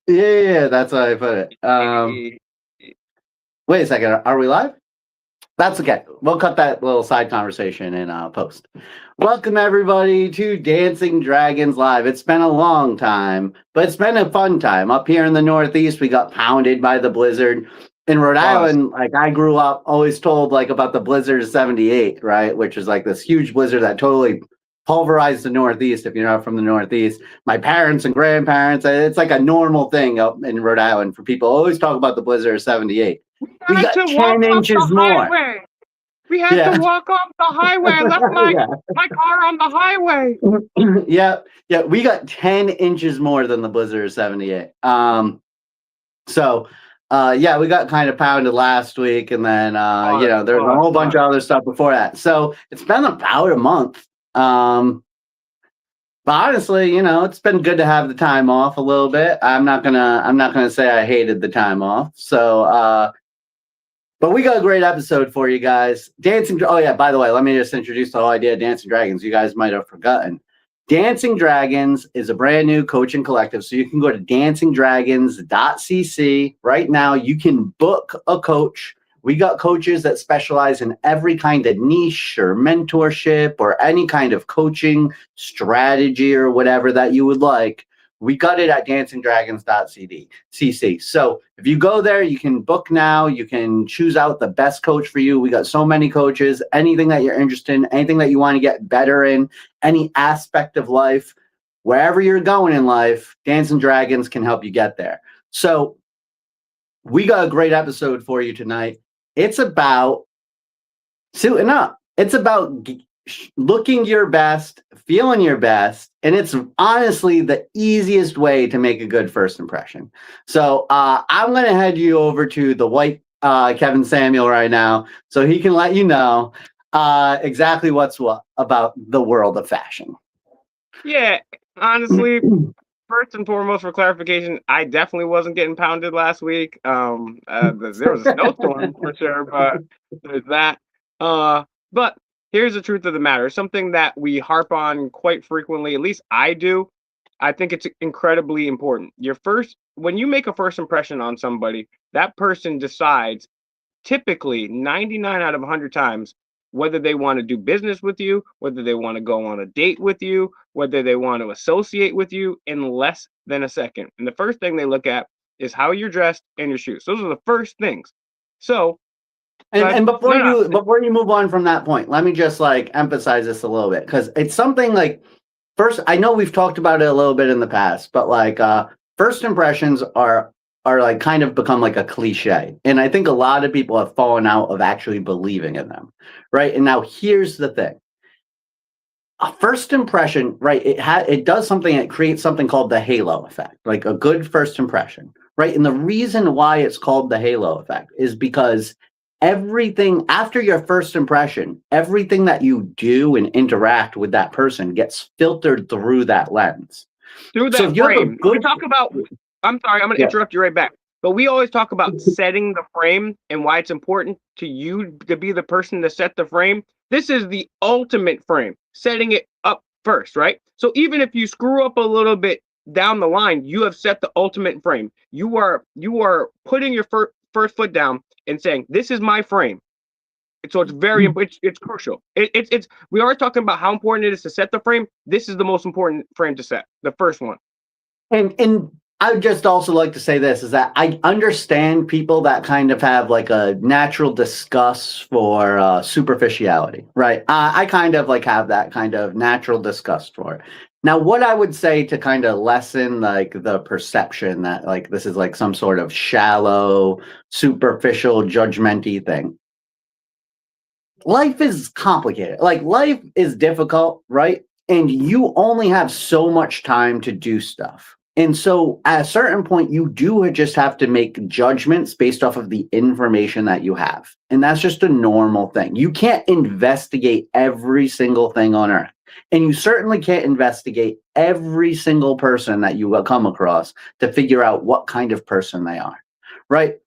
Yeah, that's how I put it. Wait a second. Are we live? That's okay. We'll cut that little side conversation in post. Welcome everybody to Dancing Dragons Live. It's been a long time, but it's been a fun time. Up here in the Northeast, we got pounded by the blizzard. In Rhode Island, like I grew up always told like about the blizzard of '78, right? Which is like this huge blizzard that totally pulverized the Northeast. If you're not from the Northeast, my parents and grandparents, it's like a normal thing up in Rhode Island for people always talk about the blizzard of '78. We got 10 inches more. We had to walk off the highway. I left my car on the highway. Yeah. We got 10 inches more than the blizzard of '78. We got kind of pounded last week, and then there's a whole bunch of other stuff before that. So it's been about a month. But honestly, it's been good to have the time off a little bit. I'm not gonna say I hated the time off. So but we got a great episode for you guys. Oh yeah, by the way, let me just introduce the whole idea of Dancing Dragons. You guys might have forgotten. Dancing Dragons is a brand new coaching collective. So you can go to DancingDragons.CC. Right now, you can book a coach. We got coaches that specialize in every kind of niche or mentorship or any kind of coaching strategy or whatever that you would like. We got it at DancingDragons.CC. So if you go there, you can book now. You can choose out the best coach for you. We got so many coaches, anything that you're interested in, anything that you want to get better in, any aspect of life, wherever you're going in life, Dancing Dragons can help you get there. So we got a great episode for you tonight. It's about suiting up. It's about looking your best, feeling your best, and it's honestly the easiest way to make a good first impression. So I'm going to head you over to the white Kevin Samuel right now so he can let you know exactly what's what about the world of fashion. Yeah, honestly, first and foremost, for clarification, I definitely wasn't getting pounded last week. There was a snowstorm for sure, but there's that. But here's the truth of the matter. Something that we harp on quite frequently, at least I do. I think it's incredibly important. When you make a first impression on somebody, that person decides typically 99 out of 100 times whether they want to do business with you, whether they want to go on a date with you, whether they want to associate with you in less than a second. And the first thing they look at is how you're dressed and your shoes. Those are the first things. So And before you move on from that point, let me just like emphasize this a little bit, because it's something like, first, I know we've talked about it a little bit in the past, but like first impressions are like kind of become like a cliche, and I think a lot of people have fallen out of actually believing in them, right? And now here's the thing: a first impression, right? It does something. It creates something called the halo effect, like a good first impression, right? And the reason why it's called the halo effect is because everything after your first impression, everything that you do and interact with that person gets filtered through that lens. Through that frame. We talk about, I'm sorry, I'm going to interrupt you right back. But we always talk about setting the frame and why it's important to you to be the person to set the frame. This is the ultimate frame, setting it up first, right? So even if you screw up a little bit down the line, you have set the ultimate frame. You are putting your first foot down and saying, this is my frame. So it's very important. It's crucial. It's we are talking about how important it is to set the frame. This is the most important frame to set, the first one. And I would just also like to say this, is that I understand people that kind of have like a natural disgust for superficiality, right? I kind of like have that kind of natural disgust for it. Now, what I would say to kind of lessen like the perception that like this is like some sort of shallow, superficial, judgmenty thing. Life is complicated. Like life is difficult, right? And you only have so much time to do stuff. And so at a certain point, you do just have to make judgments based off of the information that you have. And that's just a normal thing. You can't investigate every single thing on earth. And you certainly can't investigate every single person that you will come across to figure out what kind of person they are, right?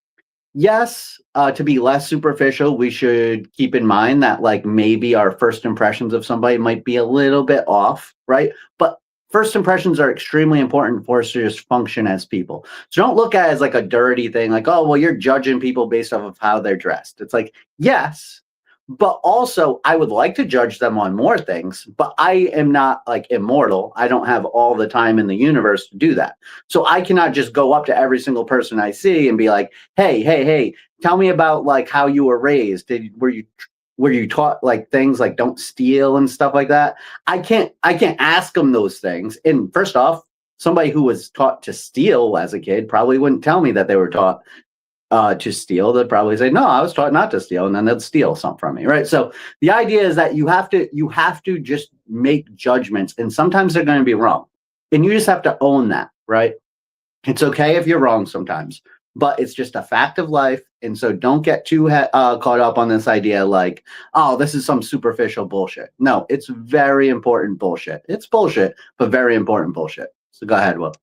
Yes, to be less superficial, we should keep in mind that like maybe our first impressions of somebody might be a little bit off, right? But first impressions are extremely important for us to just function as people. So don't look at it as like a dirty thing, like, oh, well, you're judging people based off of how they're dressed. It's like, yes, but also I would like to judge them on more things, but I am not like immortal. I don't have all the time in the universe to do that. So I cannot just go up to every single person I see and be like, hey, tell me about like how you were raised. Were you taught like things like don't steal and stuff like that? I can't ask them those things. And first off, somebody who was taught to steal as a kid probably wouldn't tell me that they were taught to steal. They'd probably say, no, I was taught not to steal, and then they'd steal something from me, right? So the idea is that you have to just make judgments, and sometimes they're going to be wrong, and you just have to own that, right? It's okay if you're wrong sometimes, but it's just a fact of life. And so don't get too caught up on this idea like, oh, this is some superficial bullshit. No, it's very important bullshit. It's bullshit, but very important bullshit. So go ahead, Will.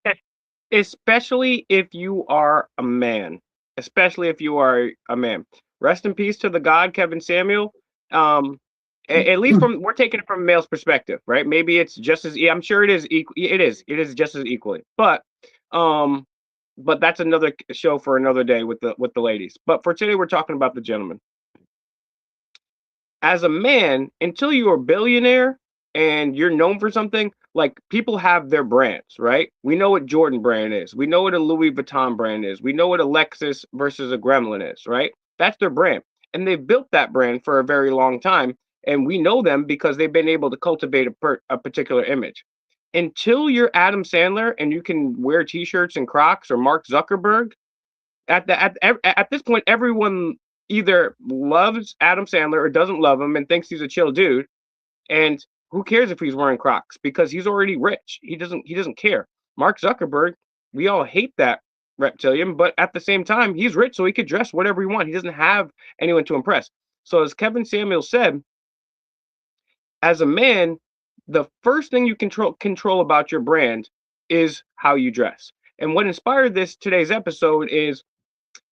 Especially if you are a man. Especially if you are a man. Rest in peace to the god Kevin Samuel. At least we're taking it from a male's perspective, right? Maybe it's just as I'm sure it is it is just as equally. But that's another show for another day with the ladies. But for today, we're talking about the gentleman. As a man, until you're a billionaire and you're known for something, like people have their brands, right? We know what Jordan brand is. We know what a Louis Vuitton brand is. We know what a Lexus versus a Gremlin is, right? That's their brand. And they've built that brand for a very long time. And we know them because they've been able to cultivate a particular image. Until you're Adam Sandler and you can wear T-shirts and Crocs, or Mark Zuckerberg, at this point, everyone either loves Adam Sandler or doesn't love him and thinks he's a chill dude. And who cares if he's wearing Crocs, because he's already rich. He doesn't care. Mark Zuckerberg, we all hate that reptilian, but at the same time, he's rich, so he could dress whatever he wants. He doesn't have anyone to impress. So as Kevin Samuel said, as a man, the first thing you control about your brand is how you dress. And what inspired today's episode is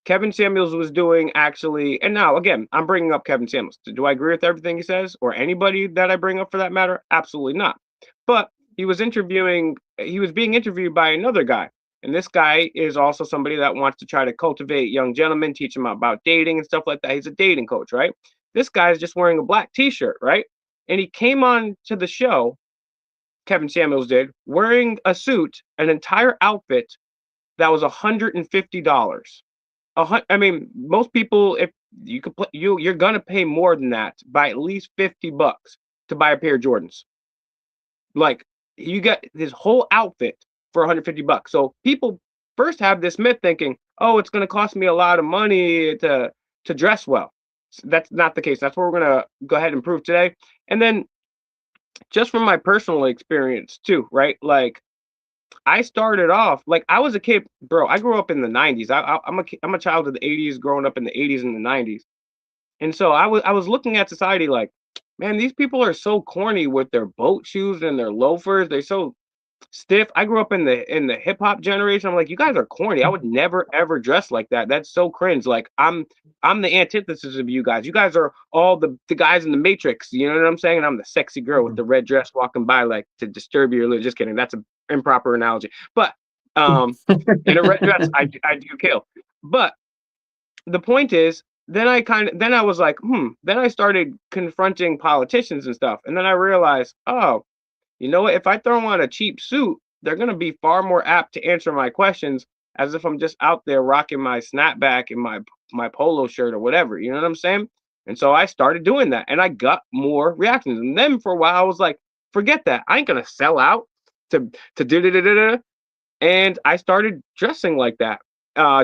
Kevin Samuels was doing actually, and now again, I'm bringing up Kevin Samuels. Do I agree with everything he says, or anybody that I bring up for that matter? Absolutely not. But he was being interviewed by another guy. And this guy is also somebody that wants to try to cultivate young gentlemen, teach them about dating and stuff like that. He's a dating coach, right? This guy is just wearing a black T-shirt, right? And he came on to the show, Kevin Samuels did, wearing a suit, an entire outfit that was $150. I mean, most people, if you could play, you're gonna pay more than that, by at least $50 to buy a pair of Jordans. Like, you get this whole outfit for $150. So people first have this myth thinking, oh, it's gonna cost me a lot of money to dress well. That's not the case. That's what we're gonna go ahead and prove today. And then, just from my personal experience too, right? Like, I started off like I was a kid, bro. I grew up in the 90s. I'm a child of the 80s, growing up in the 80s and the 90s. And so I was looking at society like, man, these people are so corny with their boat shoes and their loafers. They're so stiff. I grew up in the hip hop generation. I'm like, you guys are corny. I would never ever dress like that. That's so cringe. Like, I'm the antithesis of you guys. You guys are all the guys in the Matrix. You know what I'm saying? And I'm the sexy girl with the red dress walking by, like, to disturb your. Just kidding. That's an improper analogy. But in a red dress, I do kill. But the point is, then I was like, Then I started confronting politicians and stuff, and then I realized, oh, you know what? If I throw on a cheap suit, they're going to be far more apt to answer my questions as if I'm just out there rocking my snapback and my polo shirt or whatever. You know what I'm saying? And so I started doing that, and I got more reactions. And then for a while, I was like, forget that. I ain't going to sell out to do. And I started dressing like that,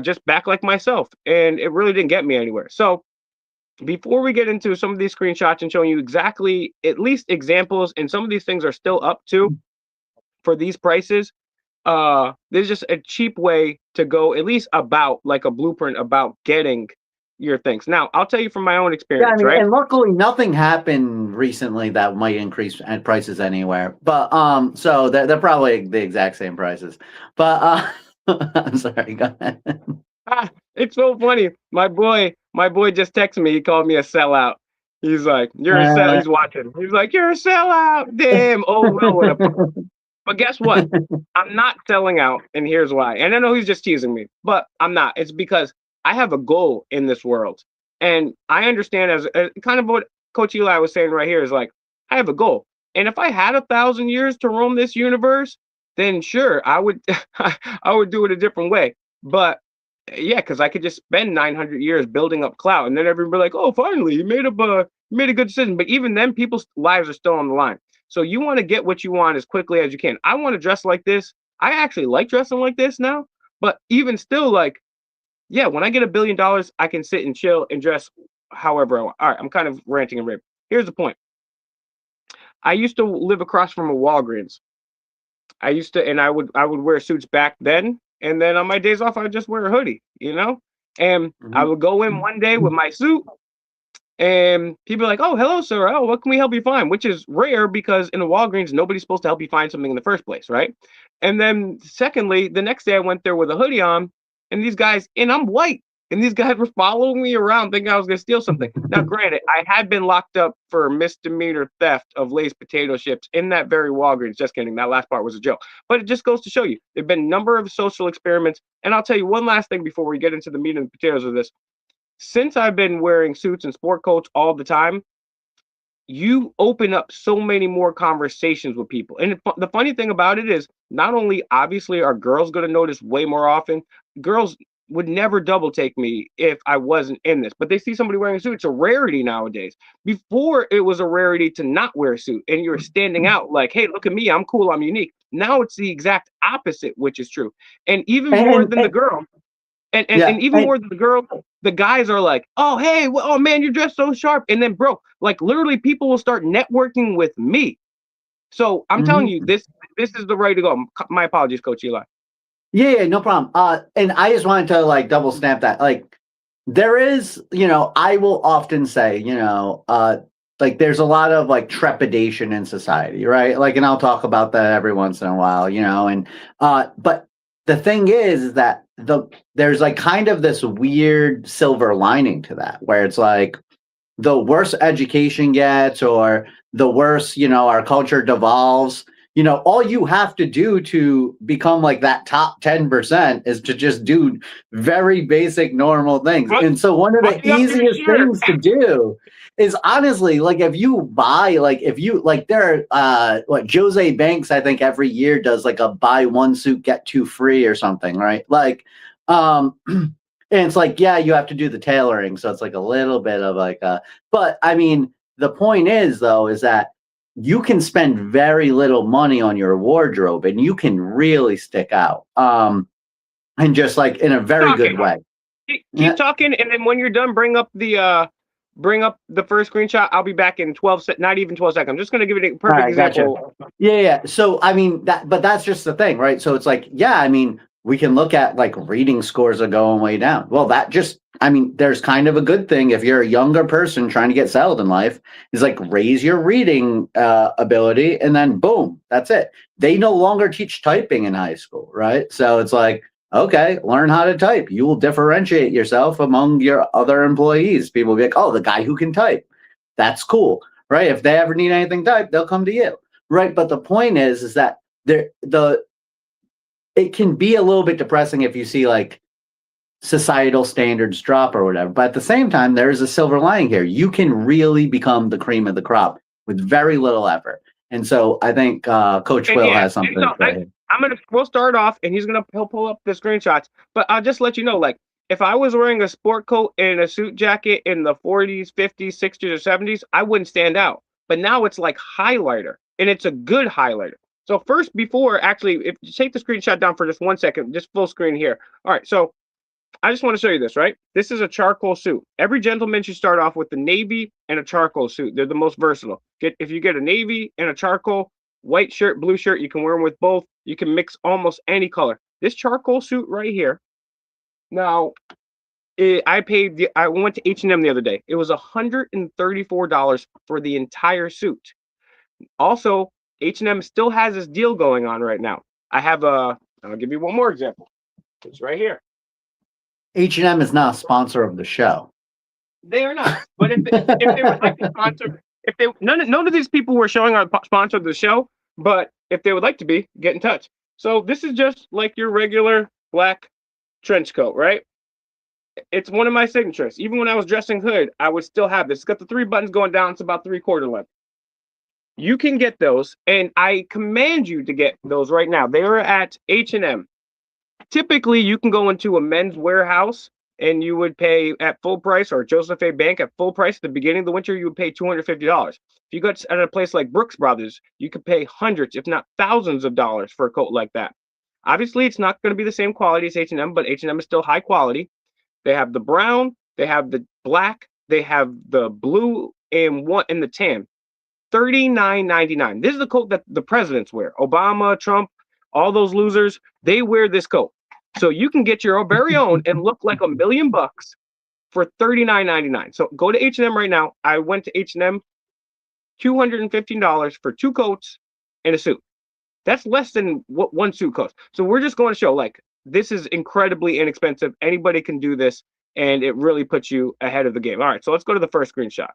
just back like myself. And it really didn't get me anywhere. So before we get into some of these screenshots and showing you exactly at least examples, and some of these things are still up to for these prices, there's just a cheap way to go, at least about like a blueprint about getting your things. Now, I'll tell you from my own experience, yeah, I mean, right? And luckily, nothing happened recently that might increase prices anywhere. But so they're probably the exact same prices. But I'm sorry, go ahead. It's so funny. My boy just texted me. He called me a sellout. He's like, "You're a sell." He's watching. He's like, "You're a sellout." Damn. Oh well. But guess what? I'm not selling out, and here's why. And I know he's just teasing me, but I'm not. It's because I have a goal in this world, and I understand as kind of what Coach Eli was saying right here is like I have a goal, and if I had 1,000 years to roam this universe, then sure I would I would do it a different way. But yeah, because I could just spend 900 years building up clout, and then everybody like, oh, finally, you made a good decision. But even then, people's lives are still on the line. So you want to get what you want as quickly as you can. I want to dress like this. I actually like dressing like this now. But even still, like, yeah, when I get $1 billion, I can sit and chill and dress however I want. All right, I'm kind of ranting and raving. Here's the point. I used to live across from a Walgreens. And I would wear suits back then. And then on my days off, I would just wear a hoodie, you know? And I would go in one day with my suit, and people are like, oh, hello, sir. Oh, what can we help you find? Which is rare because in a Walgreens, nobody's supposed to help you find something in the first place, right? And then secondly, the next day I went there with a hoodie on, and these guys, and I'm white, and these guys were following me around thinking I was going to steal something. Now, granted, I had been locked up for misdemeanor theft of Lay's potato chips in that very Walgreens. Just kidding. That last part was a joke. But it just goes to show you, there have been a number of social experiments. And I'll tell you one last thing before we get into the meat and the potatoes of this. Since I've been wearing suits and sport coats all the time, you open up so many more conversations with people. And the funny thing about it is, not only obviously are girls going to notice way more often, girls would never double take me if I wasn't in this, but they see somebody wearing a suit. It's a rarity nowadays. Before, it was a rarity to not wear a suit and you're standing out like, hey, look at me, I'm cool, I'm unique. Now it's the exact opposite, which is true. And even more than the girl, and even more than the girl, the guys are like, oh, hey, oh man, you're dressed so sharp. And then, bro, like literally people will start networking with me. So I'm telling you, this is the way to go. My apologies, Coach Eli. Yeah, no problem. And I just wanted to like double stamp that. Like there is, I will often say, like there's a lot of like trepidation in society, right? Like, and I'll talk about that every once in a while, and but the thing is that there's like kind of this weird silver lining to that, where it's like the worse education gets or the worse, our culture devolves, all you have to do to become like that top 10% is to just do very basic, normal things. And so one of the easiest things to do is honestly, like if you buy, there are Jose Banks, I think every year does like a buy one suit, get two free or something, right? Like, and it's like, yeah, you have to do the tailoring. So it's like a little bit of like, but I mean, the point is though, is that you can spend very little money on your wardrobe and you can really stick out. And just like in a very good way. Keep talking. And then when you're done, bring up the first screenshot. I'll be back in 12 not even 12 seconds. I'm just going to give it a perfect example. Gotcha. Yeah. So, I mean, but that's just the thing, right? So it's like, yeah, I mean, we can look at like reading scores are going way down. Well, there's kind of a good thing if you're a younger person trying to get settled in life is like raise your reading ability and then boom, that's it. They no longer teach typing in high school, right? So it's like, okay, learn how to type. You will differentiate yourself among your other employees. People will be like, oh, the guy who can type. That's cool, right? If they ever need anything typed, they'll come to you, right? But the point is that it can be a little bit depressing if you see like societal standards drop or whatever. But at the same time, there is a silver lining here. You can really become the cream of the crop with very little effort. And so I think Coach Will has something to say. We'll start off and he'll pull up the screenshots, but I'll just let you know, like if I was wearing a sport coat and a suit jacket in the 40s, 50s, 60s, or 70s, I wouldn't stand out. But now it's like highlighter, and it's a good highlighter. So first, if you take the screenshot down for just 1 second, just full screen here. All right, so I just want to show you this, right? This is a charcoal suit. Every gentleman should start off with the navy and a charcoal suit. They're the most versatile. If you get a navy and a charcoal, white shirt, blue shirt, you can wear them with both. You can mix almost any color. This charcoal suit right here. Now, I went to H&M the other day. It was $134 for the entire suit. Also, H&M still has this deal going on right now. I'll give you one more example. It's right here. H&M is not a sponsor of the show. They are not. But if they were like a sponsor, none of these people were showing our sponsor of the show, But if they would like to be, get in touch. So this is just like your regular black trench coat, right? It's one of my signatures. Even when I was dressing hood, I would still have this. It's got the 3 buttons going down. It's about 3/4 length. You can get those, and I command you to get those right now. They are at H&M. Typically, you can go into a men's warehouse and you would pay at full price, or Joseph A. Bank at full price at the beginning of the winter, you would pay $250. If you go at a place like Brooks Brothers, you could pay hundreds, if not thousands of dollars for a coat like that. Obviously, it's not going to be the same quality as H&M, but H&M is still high quality. They have the brown, they have the black, they have the blue, and the tan. $39.99. This is the coat that the presidents wear. Obama, Trump, all those losers, they wear this coat. So you can get your very own and look like $1 million for $39.99. So go to H&M right now. I went to H&M, $215 for 2 coats and a suit. That's less than what 1 suit costs. So we're just going to show, like, this is incredibly inexpensive. Anybody can do this, and it really puts you ahead of the game. All right, so let's go to the first screenshot.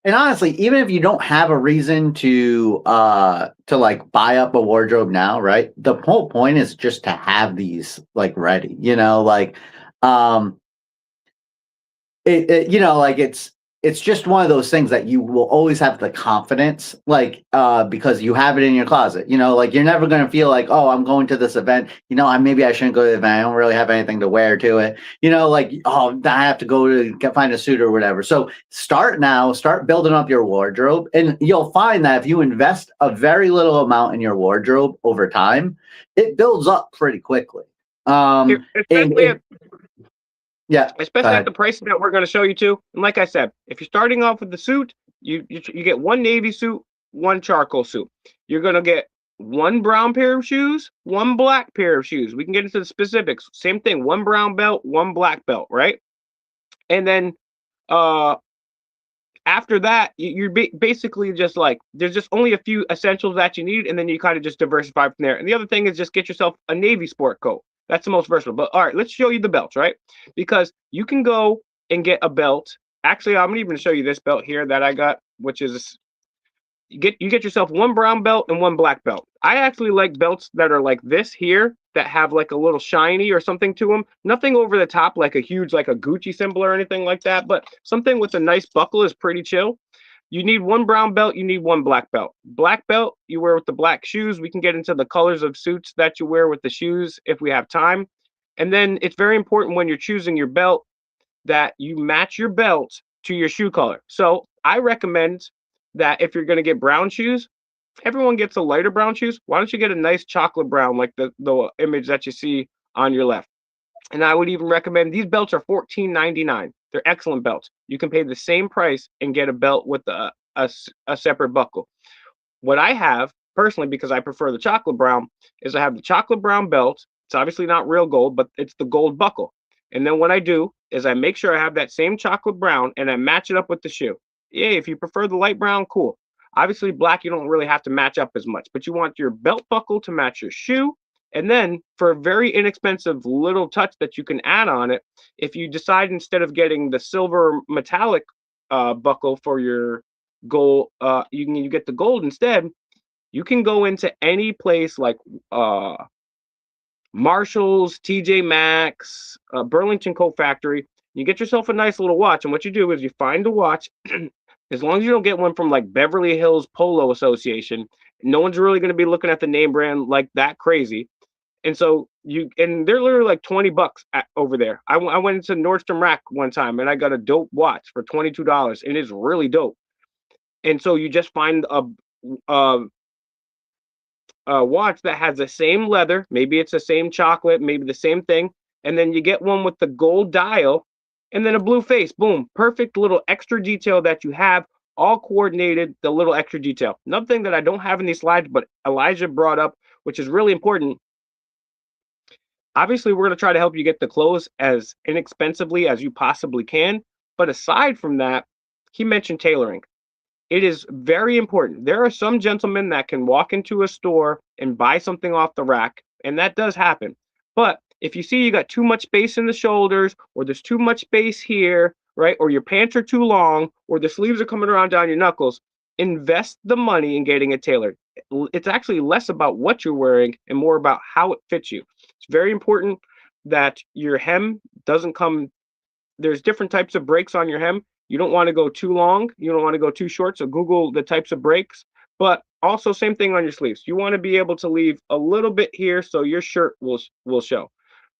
And honestly, even if you don't have a reason to like buy up a wardrobe now, right? The whole point is just to have these like ready, like it's just one of those things that you will always have the confidence, like, because you have it in your closet, like you're never going to feel like, oh, I'm going to this event, maybe I shouldn't go to the event. I don't really have anything to wear to it, like, oh, I have to go to find a suit or whatever. So start now, start building up your wardrobe, and you'll find that if you invest a very little amount in your wardrobe over time, it builds up pretty quickly. Yeah, especially at the price that we're going to show you too. And like I said, if you're starting off with the suit, you get 1 navy suit, 1 charcoal suit. You're going to get 1 brown pair of shoes, 1 black pair of shoes. We can get into the specifics. Same thing, 1 brown belt, 1 black belt, right? And then after that, you're basically just like, there's just only a few essentials that you need, and then you kind of just diversify from there. And the other thing is just get yourself a navy sport coat. That's the most versatile. But all right, let's show you the belts, right? Because you can go and get a belt. Actually, I'm even going to show you this belt here that I got, which is you get yourself 1 brown belt and 1 black belt. I actually like belts that are like this here, that have like a little shiny or something to them. Nothing over the top like a huge, like a Gucci symbol or anything like that, but something with a nice buckle is pretty chill. You need 1 brown belt, you need 1 black belt. Black belt, you wear with the black shoes. We can get into the colors of suits that you wear with the shoes if we have time. And then it's very important when you're choosing your belt that you match your belt to your shoe color. So I recommend that if you're going to get brown shoes, everyone gets a lighter brown shoes. Why don't you get a nice chocolate brown, like the image that you see on your left? And I would even recommend, these belts are $14.99. They're excellent belts. You can pay the same price and get a belt with a separate buckle. What I have personally, because I prefer the chocolate brown, is I have the chocolate brown belt. It's obviously not real gold, but it's the gold buckle. And then what I do is I make sure I have that same chocolate brown and I match it up with the shoe. Yeah, if you prefer the light brown, cool. Obviously, black, you don't really have to match up as much, but you want your belt buckle to match your shoe. And then for a very inexpensive little touch that you can add on it, if you decide instead of getting the silver metallic buckle for your gold, you get the gold instead, you can go into any place like Marshall's, TJ Maxx, Burlington Coat Factory. You get yourself a nice little watch. And what you do is you find the watch. As long as you don't get one from like Beverly Hills Polo Association, no one's really going to be looking at the name brand like that crazy. And so they're literally like $20 over there. I went into Nordstrom Rack one time and I got a dope watch for $22, and it's really dope. And so you just find a watch that has the same leather, maybe it's the same chocolate, maybe the same thing, and then you get one with the gold dial and then a blue face. Boom, perfect little extra detail that you have, all coordinated, the little extra detail. Another thing that I don't have in these slides, but Elijah brought up, which is really important. Obviously, we're going to try to help you get the clothes as inexpensively as you possibly can. But aside from that, he mentioned tailoring. It is very important. There are some gentlemen that can walk into a store and buy something off the rack, and that does happen. But if you see you got too much space in the shoulders, or there's too much space here, right, or your pants are too long, or the sleeves are coming around down your knuckles, invest the money in getting it tailored. It's actually less about what you're wearing and more about how it fits you. It's very important that your hem doesn't come. There's different types of breaks on your hem. You don't want to go too long. You don't want to go too short. So Google the types of breaks. But also same thing on your sleeves. You want to be able to leave a little bit here so your shirt will show.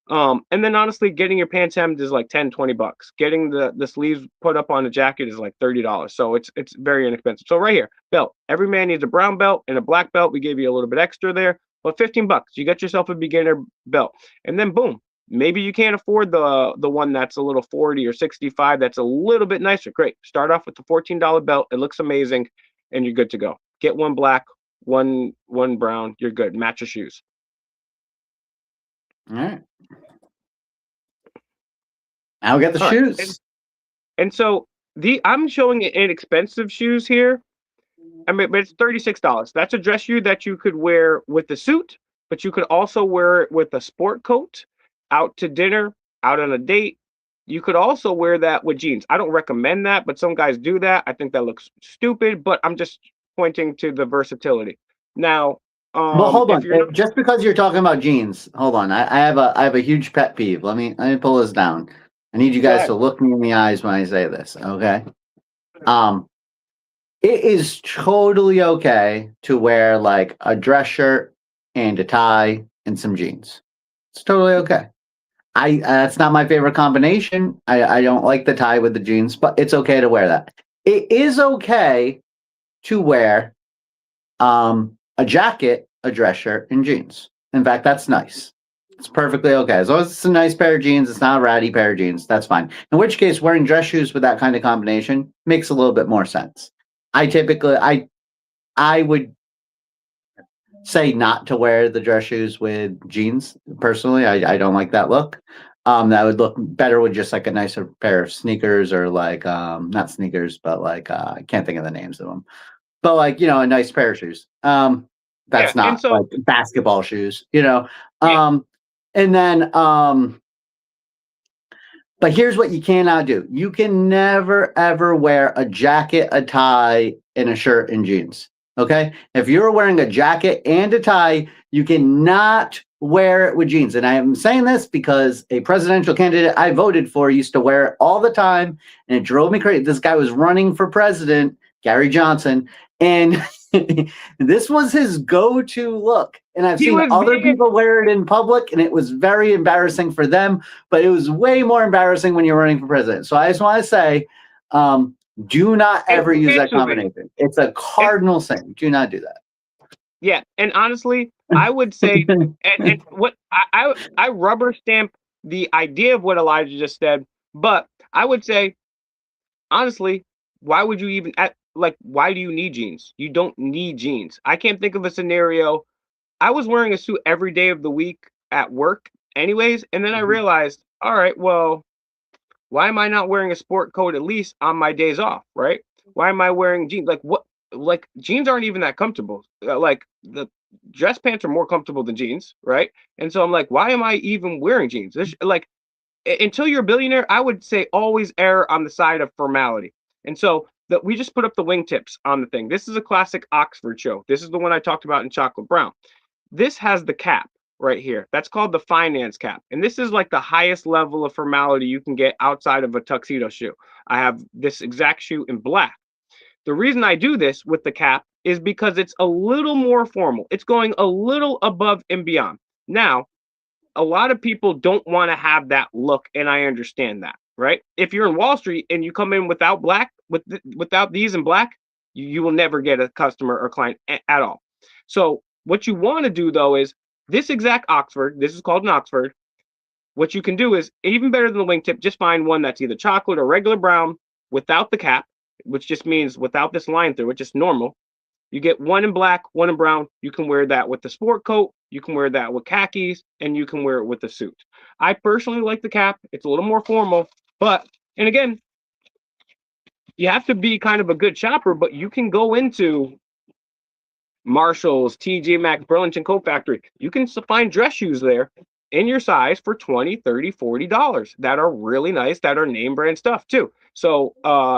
And then honestly, getting your pants hemmed is like 10, 20 bucks. Getting the sleeves put up on a jacket is like $30. So it's very inexpensive. So right here, belt. Every man needs a brown belt and a black belt. We gave you a little bit extra there, but 15 bucks. You got yourself a beginner belt. And then boom, maybe you can't afford the one that's a little 40 or 65 that's a little bit nicer. Great. Start off with the $14 belt. It looks amazing and you're good to go. Get one black, one brown, you're good. Match your shoes. All right. Now we got the shoes. And so I'm showing inexpensive shoes here. I mean, but it's $36. That's a dress shoe that you could wear with a suit, but you could also wear it with a sport coat, out to dinner, out on a date. You could also wear that with jeans. I don't recommend that, but some guys do that. I think that looks stupid, but I'm just pointing to the versatility. Now, well, hold on. Just because you're talking about jeans, hold on. I have a huge pet peeve. Let me pull this down. I need you guys to look me in the eyes when I say this, okay? It is totally okay to wear like a dress shirt and a tie and some jeans. It's totally okay. That's not my favorite combination. I don't like the tie with the jeans, but it's okay to wear that. It is okay to wear a jacket, a dress shirt, and jeans. In fact, that's nice. It's perfectly okay. As long as it's a nice pair of jeans, it's not a ratty pair of jeans, that's fine. In which case, wearing dress shoes with that kind of combination makes a little bit more sense. I would say not to wear the dress shoes with jeans. Personally, I don't like that look. That would look better with just like a nicer pair of sneakers or like not sneakers, but like I can't think of the names of them. But like, you know, a nice pair of shoes. That's not like basketball shoes, you know. And then but here's what you cannot do. You can never ever wear a jacket, a tie, and a shirt and jeans. Okay? If you're wearing a jacket and a tie, you cannot wear it with jeans. And I am saying this because a presidential candidate I voted for used to wear it all the time, and it drove me crazy. This guy was running for president, Gary Johnson, and this was his go-to look. And I've seen other people wear it in public, and it was very embarrassing for them, but it was way more embarrassing when you're running for president. So I just want to say, do not ever use that combination. It's a cardinal sin. Do not do that. Yeah, and honestly, I would say, and what I rubber stamp the idea of what Elijah just said, but I would say, honestly, why would you even why do you need jeans? You don't need jeans. I can't think of a scenario. I was wearing a suit every day of the week at work anyways, and then I realized, all right, well, why am I not wearing a sport coat at least on my days off, right? Why am I wearing jeans? Like jeans aren't even that comfortable. Like the dress pants are more comfortable than jeans, right? And so I'm like, why am I even wearing jeans? Until you're a billionaire, I would say always err on the side of formality. And so we just put up the wingtips on the thing. This is a classic Oxford show. This is the one I talked about in chocolate brown. This has the cap right here. That's called the finance cap. And this is like the highest level of formality you can get outside of a tuxedo shoe. I have this exact shoe in black. The reason I do this with the cap is because it's a little more formal. It's going a little above and beyond. Now, a lot of people don't want to have that look, and I understand that, right? If you're in Wall Street and you come in without black, without these in black, you will never get a customer or client at all. So what you want to do though is this exact Oxford. This is called an Oxford. What you can do is even better than the wingtip. Just find one that's either chocolate or regular brown without the cap, which just means without this line through it, just normal. You get one in black, one in brown. You can wear that with the sport coat. You can wear that with khakis, and you can wear it with the suit. I personally like the cap. It's a little more formal, but, and again, you have to be kind of a good shopper, but you can go into Marshalls, TJ Maxx, Burlington Coat Factory. You can find dress shoes there in your size for $20, $30, $40 that are really nice, that are name brand stuff too. So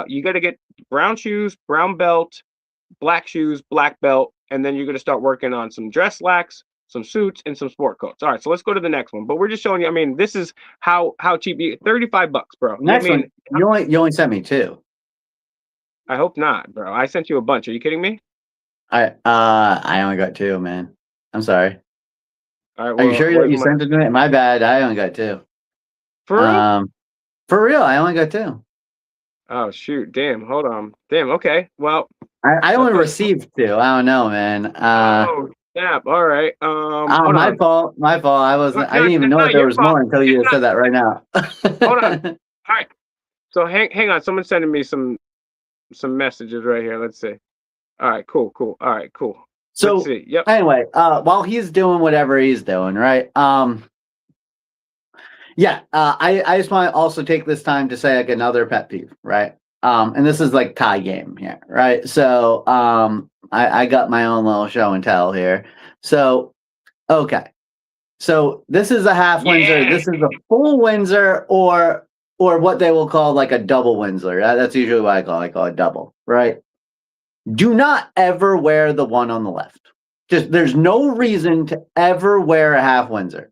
you got to get brown shoes, brown belt, black shoes, black belt, and then you're going to start working on some dress slacks, some suits, and some sport coats. All right, so let's go to the next one. But we're just showing you. I mean, this is how cheap. $35, bro. Next one, you only sent me 2. I hope not, bro. I sent you a bunch. Are you kidding me? I only got 2, man. I'm sorry. All right, Are you sure that you sent it to me? My bad. I only got 2. For real? For real, I only got 2. Oh shoot! Damn. Hold on. Damn. Okay. Well, I only received 2. I don't know, man. Oh snap! All right. My fault. My fault. I didn't even know that there was more until you said that right now. Hold on. All right. So hang on. Someone's sending me some messages right here. Let's see. All right. Cool. All right. Cool. So let's see. Yep. Anyway, while he's doing whatever he's doing, right? Yeah. I just want to also take this time to say like another pet peeve, right? And this is like tie game here, right? So I got my own little show and tell here. So okay. So this is a half Windsor. This is a full Windsor, or what they will call like a double Windsor. That's usually what I call a double, right? Do not ever wear the one on the left. Just there's no reason to ever wear a half Windsor.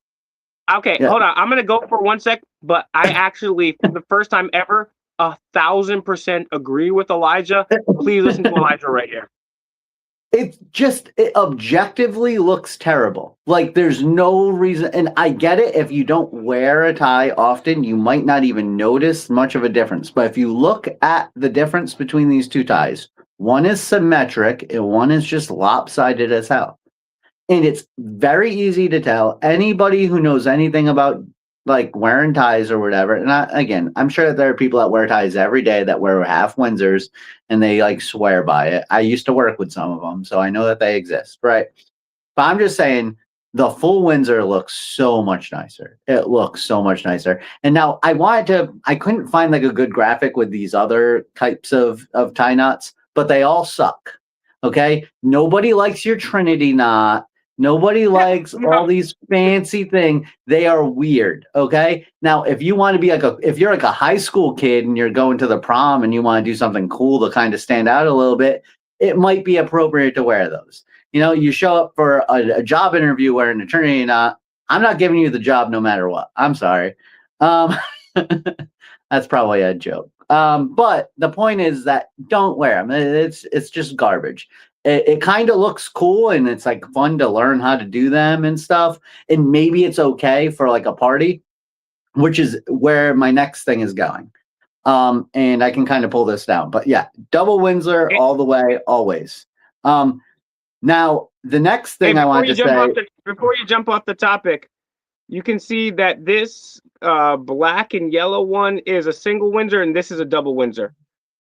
Okay, hold on. I'm gonna go for 1 sec, but I actually, for the first time ever, 1,000% agree with Elijah. Please listen to Elijah right here. It objectively looks terrible. Like there's no reason, and I get it. If you don't wear a tie often, you might not even notice much of a difference. But if you look at the difference between these 2 ties, one is symmetric and one is just lopsided as hell. And it's very easy to tell. Anybody who knows anything about like wearing ties or whatever, and I'm sure that there are people that wear ties every day that wear half Windsors and they like swear by it. I used to work with some of them, so I know that they exist, right? But I'm just saying the full Windsor looks so much nicer. It looks so much nicer. And now I couldn't find like a good graphic with these other types of tie knots, but they all suck. Okay? Nobody likes your Trinity knot. Nobody likes all these fancy things. They are weird. Okay. Now, if you want to be if you're like a high school kid and you're going to the prom and you want to do something cool to kind of stand out a little bit, it might be appropriate to wear those. You know, you show up for a job interview wearing a Trinity knot. I'm not giving you the job no matter what. I'm sorry. That's probably a joke. But the point is that don't wear them. It's just garbage. It kind of looks cool and it's like fun to learn how to do them and stuff. And maybe it's okay for like a party, which is where my next thing is going. And I can kind of pull this down. But yeah, double Windsor all the way, always. Now, the next thing I want to say... Before you jump off the topic, you can see that this black and yellow one is a single Windsor and this is a double Windsor.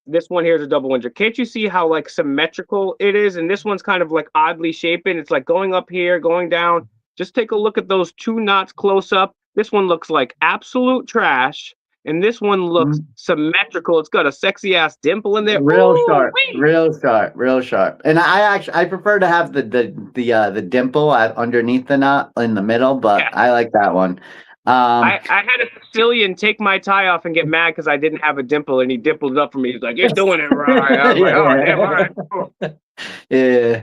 This one here is a double Windsor. Can't you see how like symmetrical it is? And this one's kind of like oddly shaped. It's like going up here, going down. Just take a look at those 2 knots close up. This one looks like absolute trash. And this one looks symmetrical. It's got a sexy ass dimple in there. Real sharp. And I prefer to have the dimple underneath the knot in the middle, but I like that one. I had a Sicilian take my tie off and get mad because I didn't have a dimple, and he dimpled it up for me. He's like, "You're doing it right." I was like, "Oh, damn, all right." Cool. Yeah.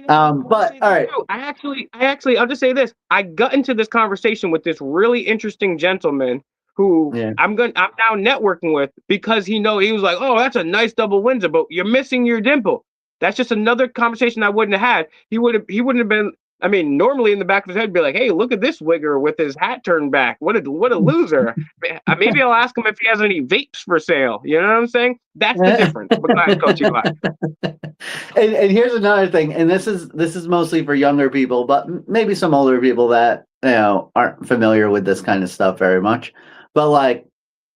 But all right. I actually, I'll just say this: I got into this conversation with this really interesting gentleman who I'm now networking with because he was like, "Oh, that's a nice double Windsor, but you're missing your dimple." That's just another conversation I wouldn't have had. He wouldn't have been. I mean, normally in the back of his head, be like, "Hey, look at this wigger with his hat turned back. What a loser." Maybe I'll ask him if he has any vapes for sale. You know what I'm saying? That's the difference. Besides coaching life. And here's another thing, and this is mostly for younger people, but maybe some older people that aren't familiar with this kind of stuff very much. But like,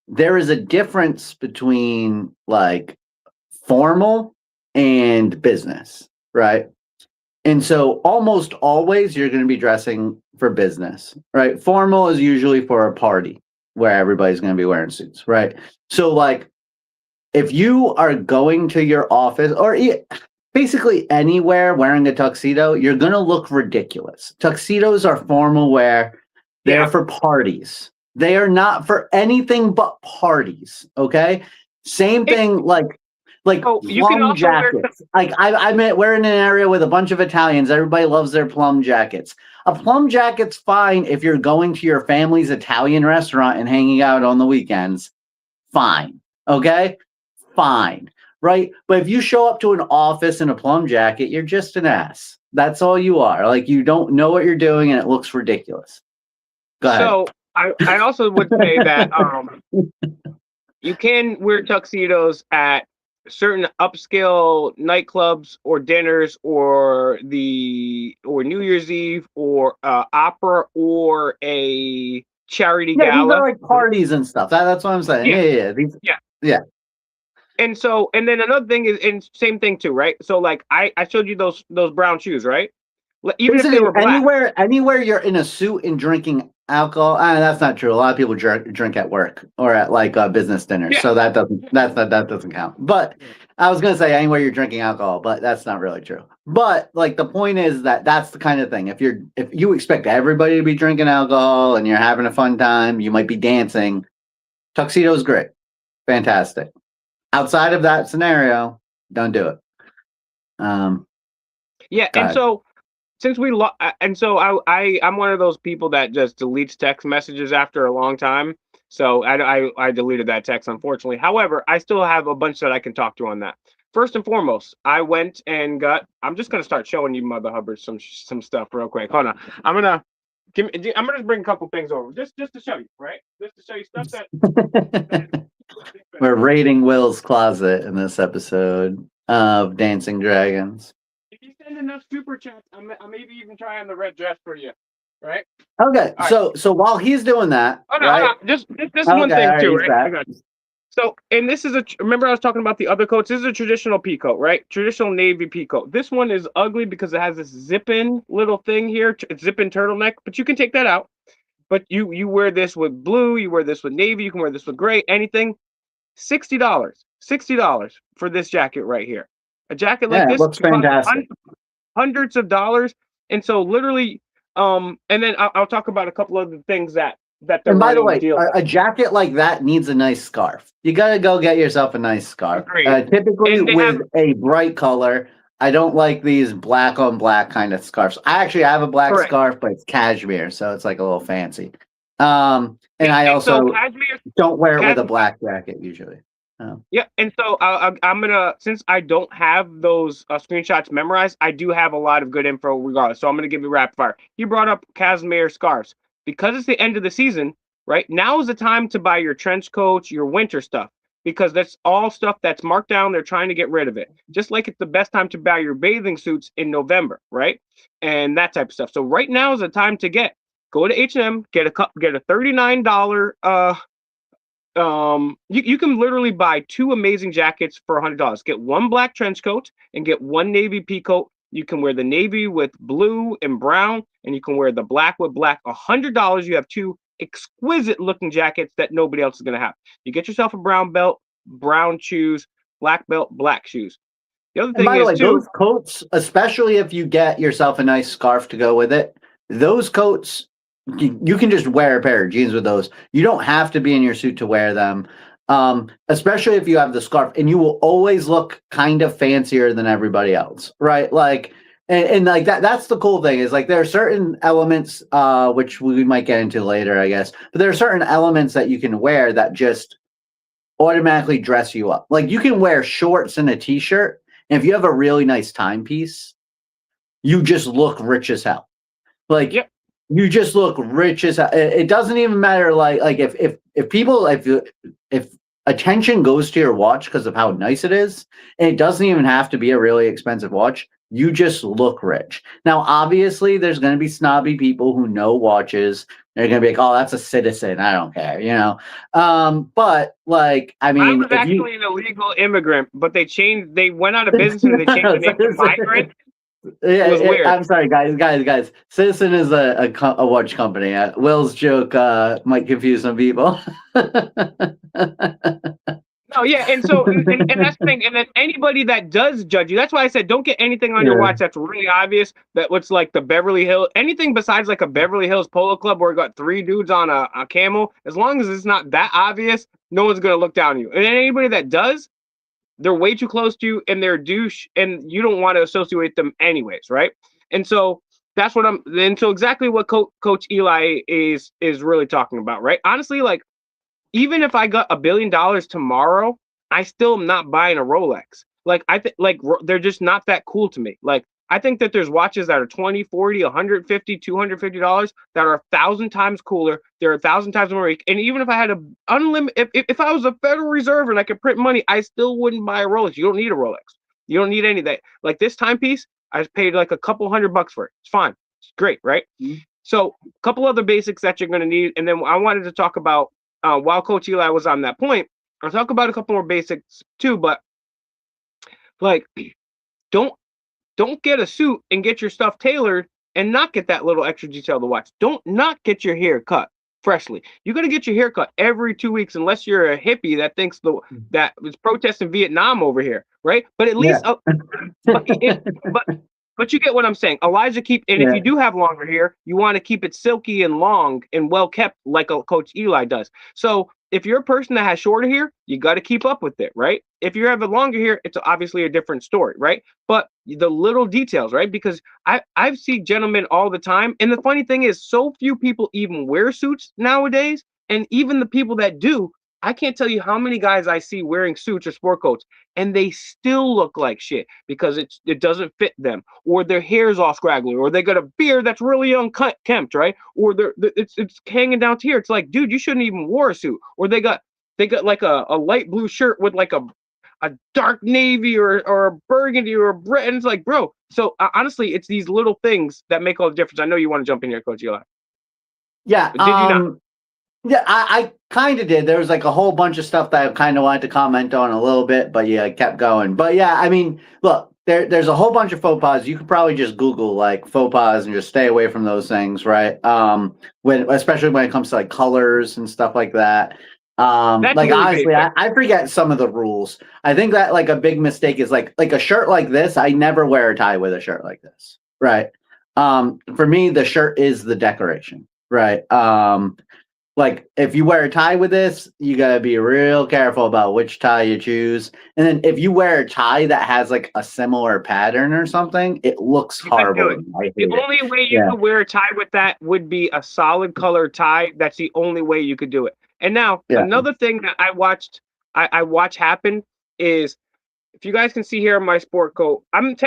there is a difference between like formal and business, right? And so almost always you're going to be dressing for business, right? Formal is usually for a party where everybody's going to be wearing suits, right? So like if you are going to your office or basically anywhere wearing a tuxedo, you're going to look ridiculous. Tuxedos are formal wear. They're for parties. They are not for anything but parties, okay? Same thing like Like you can plum also wear jackets. Like I mean, we're in an area with a bunch of Italians. Everybody loves their plum jackets. A plum jacket's fine if you're going to your family's Italian restaurant and hanging out on the weekends. Fine. Okay? Fine. Right? But if you show up to an office in a plum jacket, you're just an ass. That's all you are. Like you don't know what you're doing and it looks ridiculous. Go ahead. So I also would say that you can wear tuxedos at certain upscale nightclubs or dinners or New Year's Eve or opera or a charity Yeah, gala. these are like parties and stuff. That's what I'm saying. Yeah. And so, and then another thing is, and same thing too, right? So like I showed you those brown shoes, right? Even if they were black. Anywhere you're in a suit and drinking alcohol, that's not true. A lot of people drink at work or at like business dinners, so that doesn't count. But I was gonna say anywhere you're drinking alcohol, but that's not really true. But like the point is that that's the kind of thing. If you expect everybody to be drinking alcohol and you're having a fun time, you might be dancing. Tuxedo's great, fantastic. Outside of that scenario, don't do it. And so since I'm one of those people that just deletes text messages after a long time. So I deleted that text, unfortunately. However, I still have a bunch that I can talk to on that. First and foremost, I went and I'm just gonna start showing you Mother Hubbard some stuff real quick. Hold on, I'm gonna bring a couple things over just to show you, right? Just to show you stuff that. We're raiding Will's closet in this episode of Dancing Dragons. If you send enough super chats, I maybe even try on the red dress for you, right? Okay, so while he's doing that, hold on. Just one thing too, right? I got you. So, and this is remember I was talking about the other coats? This is a traditional pea coat, right? Traditional navy pea coat. This one is ugly because it has this zip-in little thing here. It's zip-in turtleneck, but you can take that out. But you wear this with blue, you wear this with navy, you can wear this with gray, anything. $60 for this jacket right here. A jacket like this looks fantastic. Hundreds of dollars. And so literally, and then I'll talk about a couple other things that they're. And by the way, a jacket like that needs a nice scarf. You got to go get yourself a nice scarf. Typically with a bright color. I don't like these black on black kind of scarves. I actually have a black scarf, but it's cashmere, so it's like a little fancy. And I also don't wear it with a black jacket usually. Yeah, and so I'm gonna, since I don't have those screenshots memorized, I do have a lot of good info regardless. So I'm gonna give you rapid fire. You brought up cashmere scarves because it's the end of the season, right? Now is the time to buy your trench coats, your winter stuff, because that's all stuff that's marked down. They're trying to get rid of it. Just like it's the best time to buy your bathing suits in November, right? And that type of stuff. So right now is the time to go to H&M, get a $39 you can literally buy two amazing jackets for $100. Get one black trench coat and get one navy pea coat. You can wear the navy with blue and brown, and you can wear the black with black. $100, you have two exquisite looking jackets that nobody else is going to have. You get yourself a brown belt, brown shoes, black belt, black shoes. The other thing by the way, too, those coats, especially if you get yourself a nice scarf to go with it, those coats, you can just wear a pair of jeans with those. You don't have to be in your suit to wear them, especially if you have the scarf, and you will always look kind of fancier than everybody else, right? Like, and like that's the cool thing is like there are certain elements, which we might get into later, I guess, but there are certain elements that you can wear that just automatically dress you up. Like you can wear shorts and a t-shirt, and if you have a really nice timepiece, you just look rich as hell. Like, yep. You just look rich as hell. It doesn't even matter. Like if attention goes to your watch because of how nice it is, and it doesn't even have to be a really expensive watch, you just look rich. Now, obviously, there's going to be snobby people who know watches. They're going to be like, "Oh, that's a Citizen. I don't care," you know. But like, I mean, I was actually an illegal immigrant, but they went out of business and they changed the name to migrant. Yeah, it was weird. I'm sorry, guys. Citizen is a watch company. Will's joke might confuse some people. No, yeah, and so and that's the thing. And then anybody that does judge you, that's why I said don't get anything on your watch that's really obvious. That what's like the Beverly Hills, anything besides like a Beverly Hills Polo Club where it got three dudes on a camel. As long as it's not that obvious, no one's gonna look down on you. And anybody that does, they're way too close to you, and they're a douche, and you don't want to associate them anyways, right? And so that's what I'm. And so exactly what Coach Eli is really talking about, right? Honestly, like even if I got $1 billion tomorrow, I still am not buying a Rolex. Like I think like they're just not that cool to me. Like I think that there's watches that are 20, 40, 150, $250 that are 1,000 times cooler. They're 1,000 times more. And even if I had a unlimited, if I was a Federal Reserve and I could print money, I still wouldn't buy a Rolex. You don't need a Rolex. You don't need any of that. Like this timepiece, I paid like a couple $100 for it. It's fine. It's great, right? Mm-hmm. So a couple other basics that you're going to need. And then I wanted to talk about, while Coach Eli was on that point, I'll talk about a couple more basics too, but like don't get a suit and get your stuff tailored and not get that little extra detail to watch. Don't not get your hair cut freshly. You're going to get your hair cut every 2 weeks unless you're a hippie that thinks that was protesting Vietnam over here, right? But at least but you get what I'm saying. Elijah if you do have longer hair, you want to keep it silky and long and well kept like a Coach Eli does. So if you're a person that has shorter hair, you got to keep up with it, right? If you have a longer hair, it's obviously a different story, right? But the little details, right? Because I've seen gentlemen all the time. And the funny thing is, so few people even wear suits nowadays. And even the people that do, I can't tell you how many guys I see wearing suits or sport coats, and they still look like shit because it doesn't fit them, or their hair's all scraggly, or they got a beard that's really unkempt, right? Or it's hanging down to here. It's like, dude, you shouldn't even wear a suit. Or they got like a light blue shirt with like a dark navy or a burgundy or a Brit, and it's like, bro. So honestly, it's these little things that make all the difference. I know you want to jump in here, Coach Eli. Yeah. But did you not? Yeah, I kind of did. There was like a whole bunch of stuff that I kind of wanted to comment on a little bit, but yeah, I kept going. But yeah, I mean, look, there's a whole bunch of faux pas. You could probably just Google like faux pas and just stay away from those things, right? Especially when it comes to like colors and stuff like that. Like really honestly, I forget some of the rules. I think that like a big mistake is like a shirt like this. I never wear a tie with a shirt like this, right? For me, the shirt is the decoration, right? Like if you wear a tie with this, you got to be real careful about which tie you choose. And then if you wear a tie that has like a similar pattern or something, it looks horrible. The only way you could wear a tie with that would be a solid color tie. That's the only way you could do it. And now another thing that I watch happen is, if you guys can see here in my sport coat,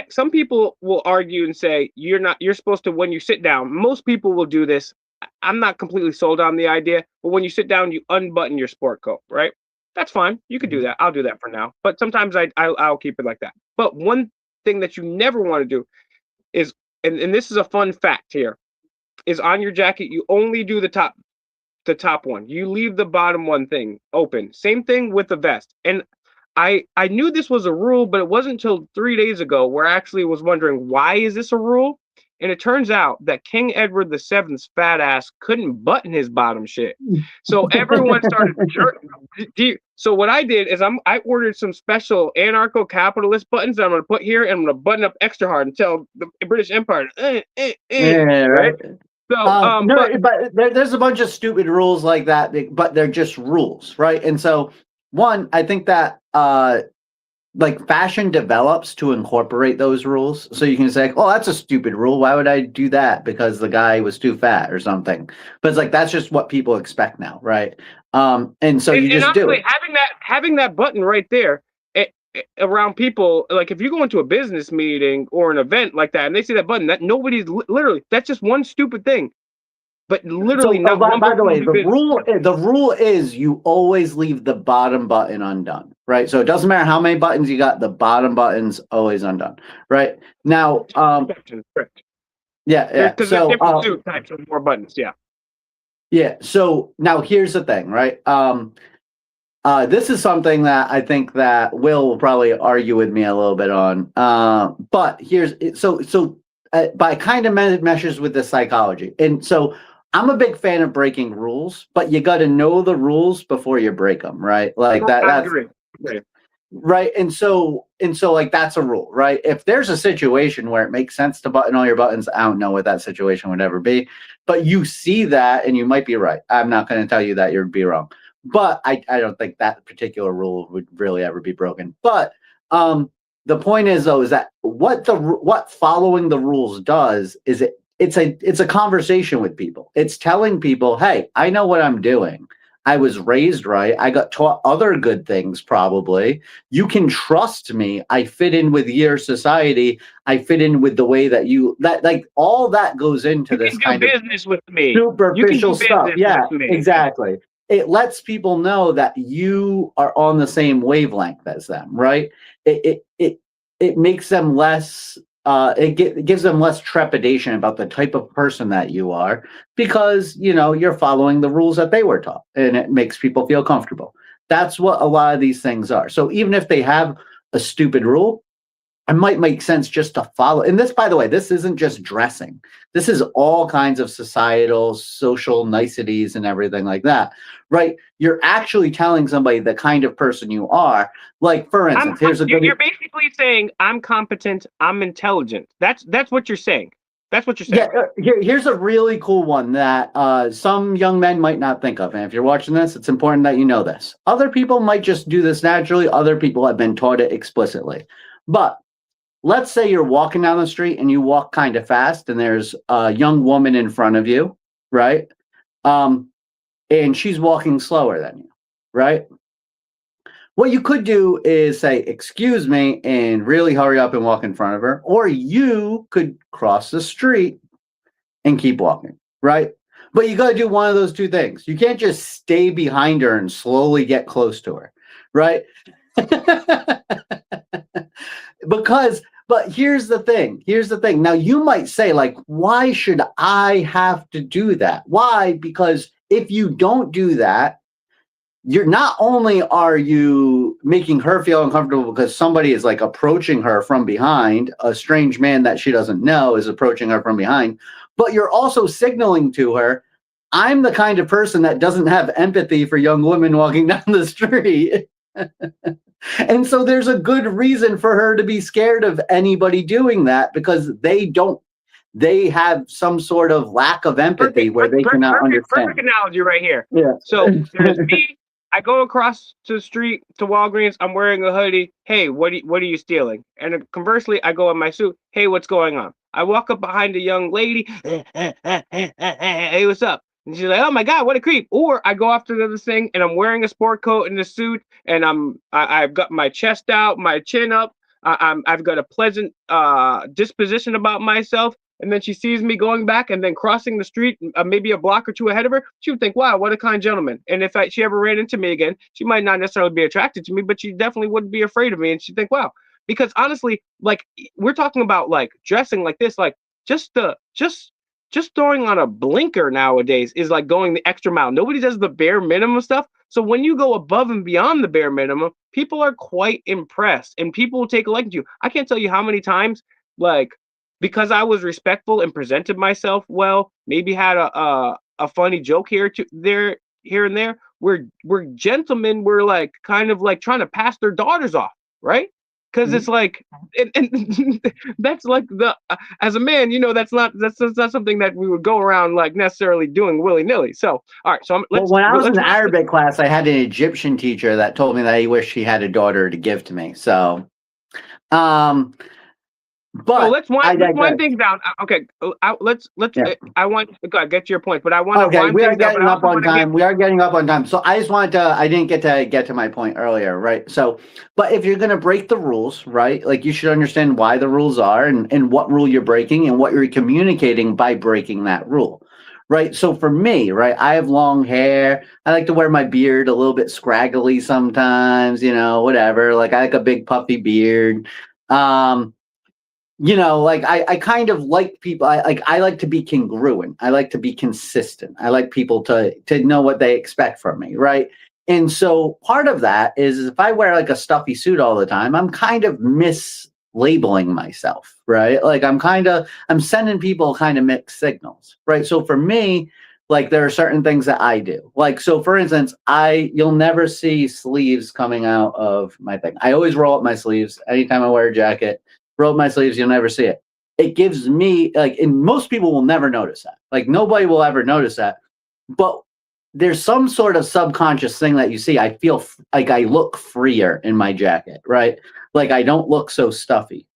some people will argue and say you're supposed to, when you sit down, most people will do this. I'm not completely sold on the idea, but when you sit down, you unbutton your sport coat, right? That's fine. You could do that. I'll do that for now. But sometimes I'll keep it like that. But one thing that you never want to do is, and this is a fun fact here, is on your jacket, you only do the top one. You leave the bottom one thing open. Same thing with the vest. And I knew this was a rule, but it wasn't until 3 days ago where I actually was wondering, why is this a rule? And it turns out that King Edward VII's fat ass couldn't button his bottom shit. So everyone started jerking. So what I did is I ordered some special anarcho-capitalist buttons that I'm going to put here, and I'm going to button up extra hard and tell the British Empire, right? So, but there's a bunch of stupid rules like that, but they're just rules, right? And so, one, I think that like fashion develops to incorporate those rules. So you can say, oh, that's a stupid rule. Why would I do that? Because the guy was too fat or something. But it's like, that's just what people expect now, right? And so you just do it. Having that button right there around people, like if you go into a business meeting or an event like that and they see that button, that nobody's literally, that's just one stupid thing. But literally, not one. By the way, the rule is you always leave the bottom button undone, right? So it doesn't matter how many buttons you got; the bottom button's always undone, right? Now, because there's different suit types with more buttons, yeah. So now here's the thing, right? This is something that I think that Will probably argue with me a little bit on. But here's by kind of meshes with the psychology, and so. I'm a big fan of breaking rules, but you got to know the rules before you break them, right? Like that. I agree. Right. And so like that's a rule, right? If there's a situation where it makes sense to button all your buttons, I don't know what that situation would ever be, but you see that and you might be right. I'm not going to tell you that you'd be wrong, but I don't think that particular rule would really ever be broken. But The point is though, is that what following the rules does is it's a conversation with people. It's telling people, hey, I know what I'm doing. I was raised right. I got taught other good things, probably. You can trust me. I fit in with your society. I fit in with the way that like all that goes into this kind of business with me. Superficial stuff. Yeah, exactly. It lets people know that you are on the same wavelength as them, right? It makes them less. It gives them less trepidation about the type of person that you are, because you're following the rules that they were taught, and it makes people feel comfortable. That's what a lot of these things are. So even if they have a stupid rule, it might make sense just to follow. And this, by the way, this isn't just dressing. This is all kinds of societal, social niceties and everything like that, right? You're actually telling somebody the kind of person you are. Like, for instance, you're basically saying I'm competent, I'm intelligent. That's what you're saying. That's what you're saying. Yeah, here's a really cool one that some young men might not think of. And if you're watching this, it's important that you know this. Other people might just do this naturally. Other people have been taught it explicitly. But let's say you're walking down the street and you walk kind of fast, and there's a young woman in front of you, right? And she's walking slower than you, right? What you could do is say, excuse me, and really hurry up and walk in front of her. Or you could cross the street and keep walking, right? But you got to do one of those two things. You can't just stay behind her and slowly get close to her, right? But here's the thing. Now, you might say, like, why should I have to do that? Why? Because if you don't do that, you're not only are you making her feel uncomfortable because somebody is like approaching her from behind, a strange man that she doesn't know is approaching her from behind, but you're also signaling to her, I'm the kind of person that doesn't have empathy for young women walking down the street. And so there's a good reason for her to be scared of anybody doing that, because they have some sort of lack of empathy where they cannot understand. Perfect analogy right here. Yeah. So there's me. I go across the street to Walgreens. I'm wearing a hoodie. Hey, what are you stealing? And conversely, I go in my suit. Hey, what's going on? I walk up behind a young lady. Hey, what's up? And she's like, oh my God, what a creep. Or I go after this thing and I'm wearing a sport coat and a suit, and I've got my chest out, my chin up. I've got a pleasant disposition about myself. And then she sees me going back and then crossing the street, maybe a block or two ahead of her. She would think, wow, what a kind gentleman. And if she ever ran into me again, she might not necessarily be attracted to me, but she definitely wouldn't be afraid of me. And she'd think, wow. Because honestly, like, we're talking about like dressing like this, like just throwing on a blinker nowadays is like going the extra mile. Nobody does the bare minimum stuff. So when you go above and beyond the bare minimum, people are quite impressed and people will take a liking to you. I can't tell you how many times, like, because I was respectful and presented myself well, maybe had a funny joke here and there, where gentlemen were like kind of like trying to pass their daughters off, right? Because it's like, and that's like as a man, that's not something that we would go around like necessarily doing willy-nilly. So, all right. So when I was in Arabic class, I had an Egyptian teacher that told me that he wished he had a daughter to give to me. So, but let's wind things down. Okay, let's. Yeah. I want to get to your point, but I want to. Okay, we are getting up on time. We are getting up on time. So I just wanted to. I didn't get to my point earlier, right? So, but if you're going to break the rules, right? Like, you should understand why the rules are and what rule you're breaking and what you're communicating by breaking that rule, right? So for me, right, I have long hair. I like to wear my beard a little bit scraggly sometimes. Whatever. Like, I like a big puffy beard. Like I kind of like people. I like to be congruent. I like to be consistent. I like people to know what they expect from me, right? And so part of that is if I wear like a stuffy suit all the time, I'm kind of mislabeling myself, right? Like I'm sending people kind of mixed signals, right? So for me, like, there are certain things that I do. Like, so for instance, you'll never see sleeves coming out of my thing. I always roll up my sleeves anytime I wear a jacket. Roll up my sleeves, you'll never see it. It gives me, like, and most people will never notice that. Like, nobody will ever notice that. But there's some sort of subconscious thing that you see. I feel like I look freer in my jacket, right? Like I don't look so stuffy.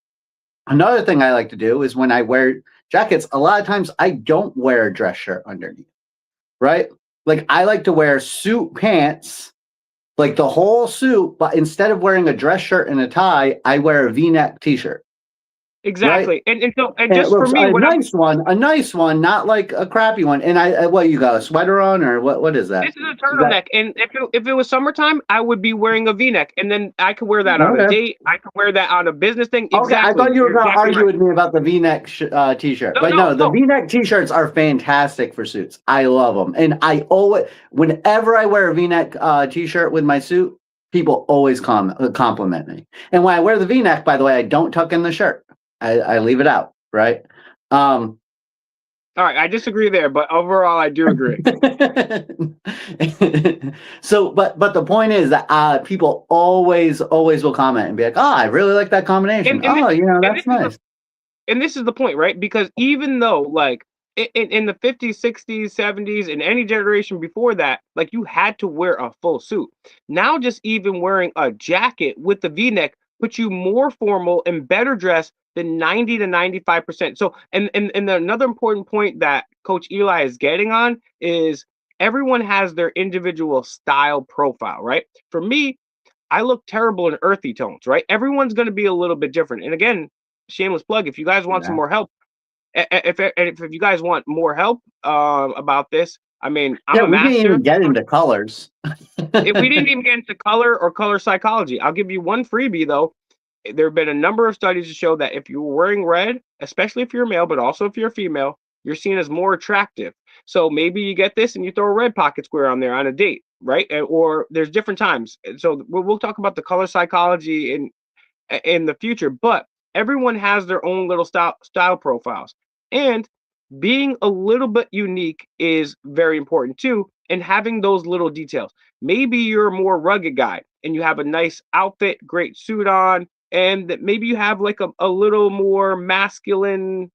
Another thing I like to do is when I wear jackets, a lot of times I don't wear a dress shirt underneath, right? Like I like to wear suit pants, like the whole suit, but instead of wearing a dress shirt and a tie, I wear a V-neck t-shirt. Exactly. Right? And And it just for looks me, a nice one, not like a crappy one. And what you got, a sweater on or what is that? this is a turtleneck, and if it was summertime, I would be wearing a V-neck, and then I could wear that on a Okay. date. I could wear that on a business thing. Okay, I Exactly. thought you were You're going to exactly argue right. with me about the V-neck t-shirt, No, but no, no, the no. V-neck t-shirts are fantastic for suits. I love them, and I always, whenever I wear a V-neck t-shirt with my suit, people always compliment me. And when I wear the V-neck, by the way, I don't tuck in the shirt. I leave it out, right? All right, I disagree there, but overall, I do agree. So, but the point is that people always will comment and be like, "Oh, I really like that combination. Oh, that's nice." And this is the point, right? Because even though, like, in the 50s, 60s, 70s, and any generation before that, like, you had to wear a full suit. Now, just even wearing a jacket with the V-neck puts you more formal and better dressed than 90 to 95%. So, and another important point that Coach Eli is getting on is everyone has their individual style profile, right? For me, I look terrible in earthy tones, right? Everyone's going to be a little bit different. And again, shameless plug, if you guys want some more help, if you guys want more help about this, I mean, I'm a we didn't master. even get into colors. If we didn't even get into color or color psychology, I'll give you one freebie though. There have been a number of studies to show that if you're wearing red, especially if you're a male, but also if you're a female, you're seen as more attractive. So maybe you get this and you throw a red pocket square on there on a date, right? Or there's different times. So we'll talk about the color psychology in the future, but everyone has their own little style profiles. And being a little bit unique is very important too, and having those little details. Maybe you're a more rugged guy and you have a nice outfit, great suit on, and that maybe you have like a little more masculine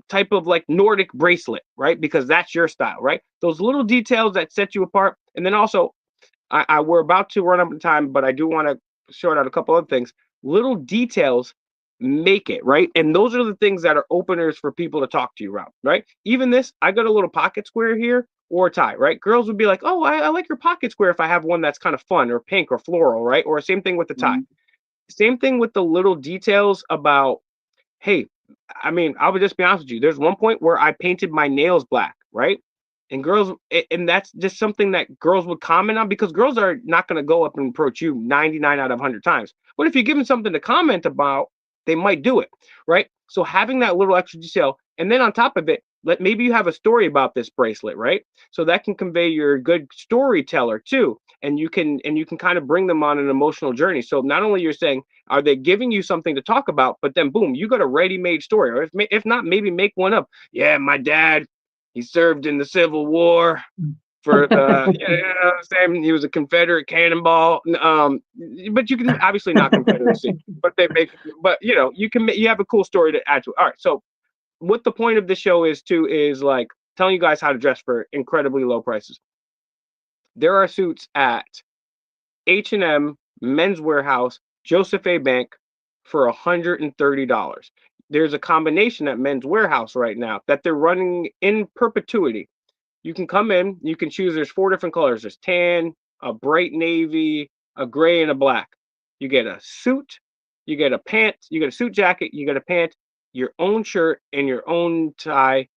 type of like Nordic bracelet, right? Because that's your style, right? Those little details that set you apart. And then also, we're about to run out of time, but I do want to short out a couple of things. Little details make it, right? And those are the things that are openers for people to talk to you about, right? Even this, I got a little pocket square here or a tie, right? Girls would be like, oh, I like your pocket square if I have one that's kind of fun or pink or floral, right? Or same thing with the tie. Same thing with the little details about, hey, I mean, I would just be honest with you. There's one point where I painted my nails black, right? And girls, and that's just something that girls would comment on because girls are not going to go up and approach you 99 out of 100 times. But if you give them something to comment about, they might do it, right? So having that little extra detail, and then on top of it, maybe you have a story about this bracelet, right? So that can convey you're a good storyteller too, and you can kind of bring them on an emotional journey. So not only you're saying, are they giving you something to talk about, but then boom, you got a ready-made story, or if not, maybe make one up. Yeah, my dad, he served in the Civil War for the, you know what I'm saying? He was a Confederate cannonball. But you can obviously not Confederacy, but you have a cool story to add to it. All right. So what the point of the show is like telling you guys how to dress for incredibly low prices. There are suits at H&M, Men's Warehouse, Joseph A. Bank for $130. There's a combination at Men's Warehouse right now that they're running in perpetuity. You can come in, you can choose. There's 4 different colors. There's tan, a bright navy, a gray, and a black. You get a suit, you get a pant, you get a suit jacket, you get a pant, your own shirt, and your own tie,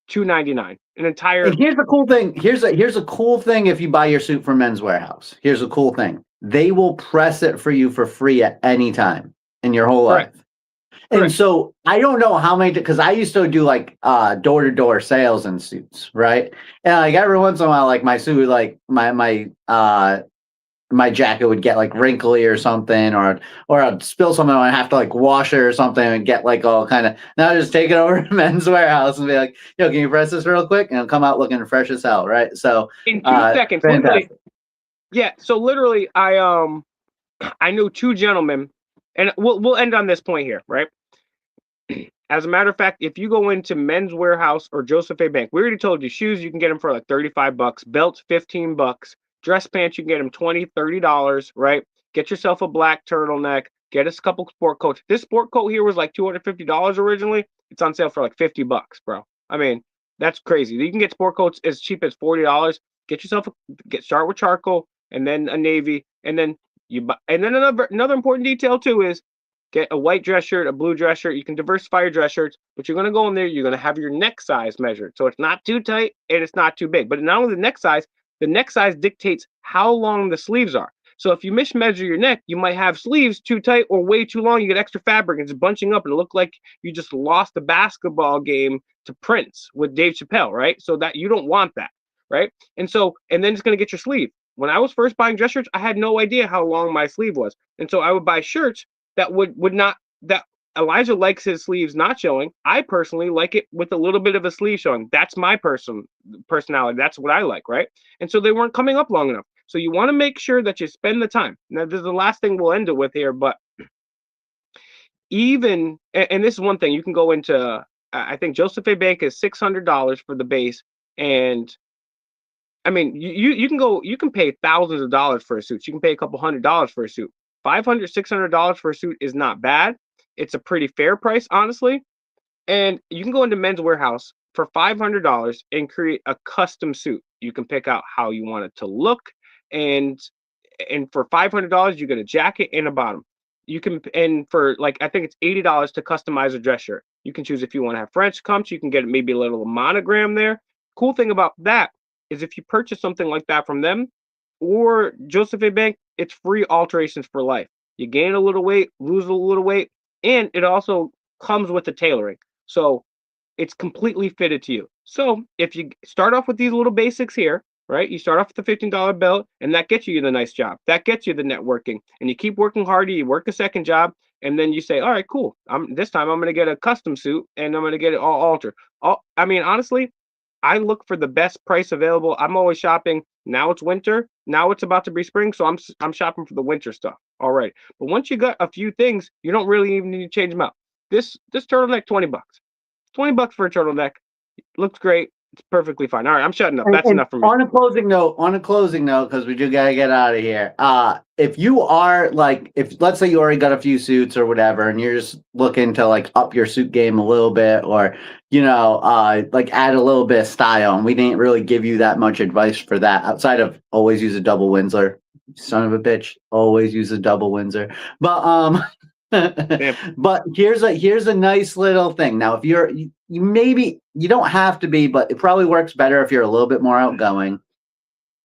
$2.99. An entire. And here's the cool thing. Here's a cool thing if you buy your suit from Men's Warehouse. Here's a cool thing. They will press it for you for free at any time in your whole life. And so I don't know how many, because I used to do like door-to-door sales in suits, right? And like every once in a while, like my suit, like my jacket would get like wrinkly or something, or I'd spill something and I have to like wash it or something and get like all kind of. Now I just take it over to Men's Warehouse and be like, yo, can you press this real quick? And it'll come out looking fresh as hell, right? So in 2 seconds, literally. Yeah. So literally, I knew 2 gentlemen, and we'll end on this point here, right? As a matter of fact, if you go into Men's Warehouse or Joseph A. Bank, we already told you shoes, you can get them for like $35, belts, $15, dress pants, you can get them $20, $30, right? Get yourself a black turtleneck, get us a couple sport coats. This sport coat here was like $250 originally. It's on sale for like $50, bro. I mean, that's crazy. You can get sport coats as cheap as $40. Get yourself start with charcoal and then a navy, and then you buy. And then another important detail too is get a white dress shirt, a blue dress shirt. You can diversify your dress shirts, but you're gonna go in there. You're gonna have your neck size measured, so it's not too tight and it's not too big. But not only the neck size dictates how long the sleeves are. So if you mismeasure your neck, you might have sleeves too tight or way too long. You get extra fabric and it's bunching up and it look like you just lost a basketball game to Prince with Dave Chappelle, right? So that you don't want that, right? And then it's gonna get your sleeve. When I was first buying dress shirts, I had no idea how long my sleeve was, and so I would buy shirts that would not that Elijah likes his sleeves not showing. I personally like it with a little bit of a sleeve showing. That's my personality. That's what I like, right? And so they weren't coming up long enough. So you want to make sure that you spend the time. Now, this is the last thing we'll end it with here, but even and this is one thing you can go into. I think Joseph A. Bank is $600 for the base, and I mean you can pay thousands of dollars for a suit. You can pay a couple $100s for a suit. $500, $600 for a suit is not bad. It's a pretty fair price, honestly. And you can go into Men's Warehouse for $500 and create a custom suit. You can pick out how you want it to look, and for $500 you get a jacket and a bottom. You can, and for like I think it's $80 to customize a dress shirt. You can choose if you want to have French cumps. You can get maybe a little monogram there. Cool thing about that is if you purchase something like that from them or Joseph A. Bank, it's free alterations for life. You gain a little weight, lose a little weight, and it also comes with the tailoring. So it's completely fitted to you. So if you start off with these little basics here, right? You start off with the $15 belt, and that gets you the nice job. That gets you the networking. And you keep working harder, you work a second job, and then you say, all right, cool. This time I'm going to get a custom suit, and I'm going to get it all altered. I mean, honestly, I look for the best price available. I'm always shopping. Now it's winter. Now it's about to be spring, so I'm shopping for the winter stuff. All right. But once you got a few things, you don't really even need to change them out. This turtleneck, $20. $20 for a turtleneck. Looks great. It's perfectly fine. All right, I'm shutting up. That's enough for me. On a closing note, because we do gotta get out of here. If you are like, if let's say you already got a few suits or whatever, and you're just looking to like up your suit game a little bit, or like add a little bit of style, and we didn't really give you that much advice for that outside of always use a double Windsor. Son of a bitch, always use a double Windsor. But but here's a nice little thing. Now, if you maybe you don't have to be, but it probably works better if you're a little bit more outgoing.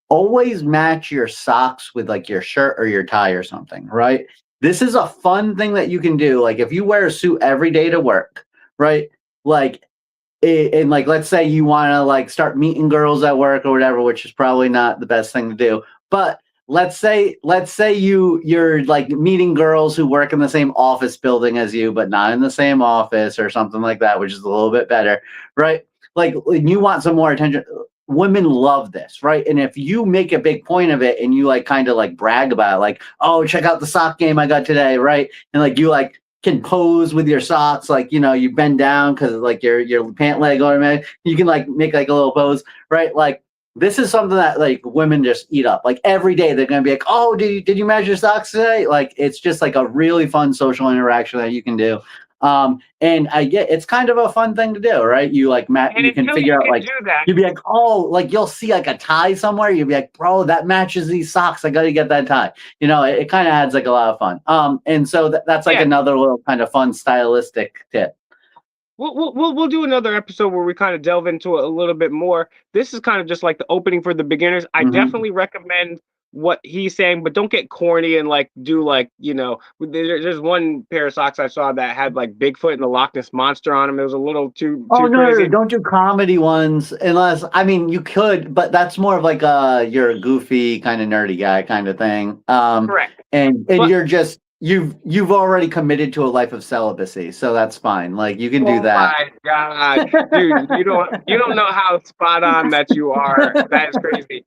Always match your socks with like your shirt or your tie or something, right? This is a fun thing that you can do. Like if you wear a suit every day to work, right? Like, and like let's say you want to like start meeting girls at work or whatever, which is probably not the best thing to do, but let's say you're like meeting girls who work in the same office building as you, but not in the same office or something like that, which is a little bit better, right? Like you want some more attention. Women love this, right? And if you make a big point of it and you like kind of like brag about it, like, oh, check out the sock game I got today, right? And like you like can pose with your socks, like you bend down because like your pant leg automatic. You can like make like a little pose, right? Like this is something that like women just eat up. Like every day they're gonna be like, oh, did you measure socks today? Like it's just like a really fun social interaction that you can do. And I get it's kind of a fun thing to do, right? You like you can figure out like you'd be like, oh, like you'll see like a tie somewhere. You'll be like, bro, that matches these socks. I gotta get that tie. It kind of adds like a lot of fun. And so that's like another little kind of fun stylistic tip. We'll do another episode where we kind of delve into it a little bit more. This is kind of just like the opening for the beginners. I definitely recommend what he's saying, but don't get corny and like do like there's one pair of socks I saw that had like Bigfoot and the Loch Ness monster on them. It was a little too crazy. No, don't do comedy ones unless you could, but that's more of like you're a goofy kind of nerdy guy kind of thing. Correct. And you're just you've already committed to a life of celibacy, so that's fine. Like you can do that. Oh my god, dude, you don't know how spot on that you are. That is crazy.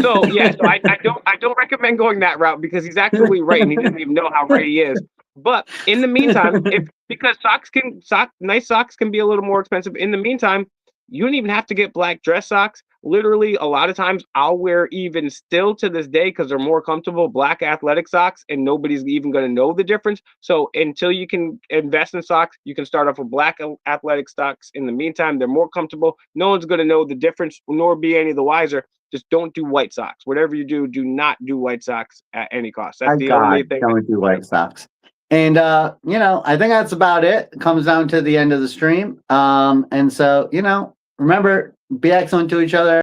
So I don't recommend going that route because he's actually right and he doesn't even know how right he is. But in the meantime, because nice socks can be a little more expensive. In the meantime, you don't even have to get black dress socks. Literally, a lot of times I'll wear, even still to this day, because they're more comfortable, black athletic socks, and nobody's even going to know the difference. So until you can invest in socks, you can start off with black athletic socks. In the meantime, they're more comfortable. No one's going to know the difference, nor be any the wiser. Just don't do white socks. Whatever you do, do not do white socks at any cost. That's the only thing. Don't do white socks. And you know, I think that's about it. It comes down to the end of the stream. And so, you know, remember, be excellent to each other.